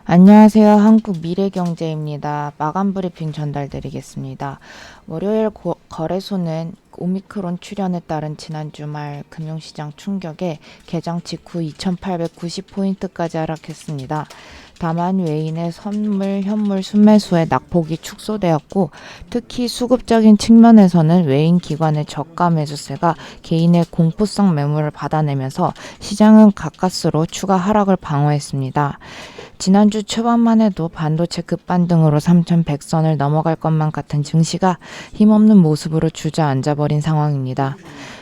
안녕하세요. 한국미래경제입니다. 마감 브리핑 전달드리겠습니다. 월요일 거래소는 오미크론 출현에 따른 지난 주말 금융시장 충격에 개장 직후 2,890포인트까지 하락했습니다. 다만 외인의 선물, 현물 순매수에 낙폭이 축소되었고 특히 수급적인 측면에서는 외인 기관의 저가 매수세가 개인의 공포성 매물을 받아내면서 시장은 가까스로 추가 하락을 방어했습니다. 지난주 초반만 해도 반도체 급반등으로 3,100선을 넘어갈 것만 같은 증시가 힘없는 모습으로 주저앉아버린 상황입니다.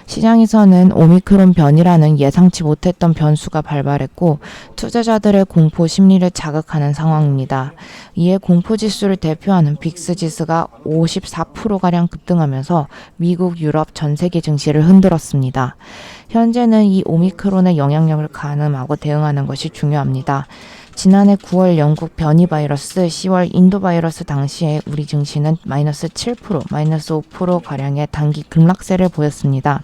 시장에서는 오미크론 변이라는 예상치 못했던 변수가 발발했고 투자자들의 공포 심리를 자극하는 상황입니다. 이에 공포지수를 대표하는 빅스 지수가 54%가량 급등하면서 미국, 유럽, 전 세계 증시를 흔들었습니다. 현재는 이 오미크론의 영향력을 가늠하고 대응하는 것이 중요합니다. 지난해 9월 영국 변이 바이러스, 10월 인도 바이러스 당시에 우리 증시는 마이너스 7%, 마이너스 5%가량의 단기 급락세를 보였습니다.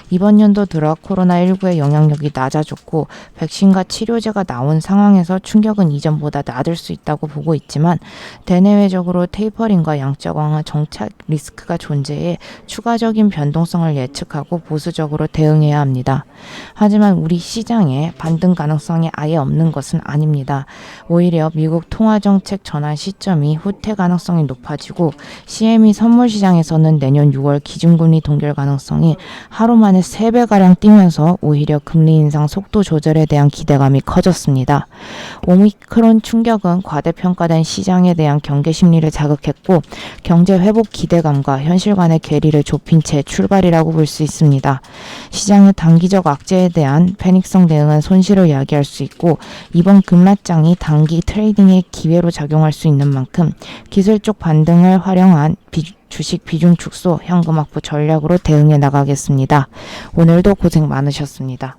이번 연도 들어 코로나19의 영향력이 낮아졌고 백신과 치료제가 나온 상황에서 충격은 이전보다 낮을 수 있다고 보고 있지만 대내외적으로 테이퍼링과 양적 완화 정착 리스크가 존재해 추가적인 변동성을 예측하고 보수적으로 대응해야 합니다. 하지만 우리 시장에 반등 가능성이 아예 없는 것은 아닙니다. 오히려 미국 통화정책 전환 시점이 후퇴 가능성이 높아지고 CME 선물시장에서는 내년 6월 기준금리 동결 가능성이 하루 만에 3배가량 뛰면서 오히려 금리 인상 속도 조절에 대한 기대감이 커졌습니다. 오미크론 충격은 과대평가된 시장에 대한 경계 심리를 자극했고 경제 회복 기대감과 현실 간의 괴리를 좁힌 채 출발이라고 볼 수 있습니다. 시장의 단기적 악재에 대한 패닉성 대응은 손실을 야기할 수 있고 이번 급락장이 단기 트레이딩의 기회로 작용할 수 있는 만큼 기술적 반등을 활용한 주식 비중 축소, 현금 확보 전략으로 대응해 나가겠습니다. 오늘도 고생 많으셨습니다.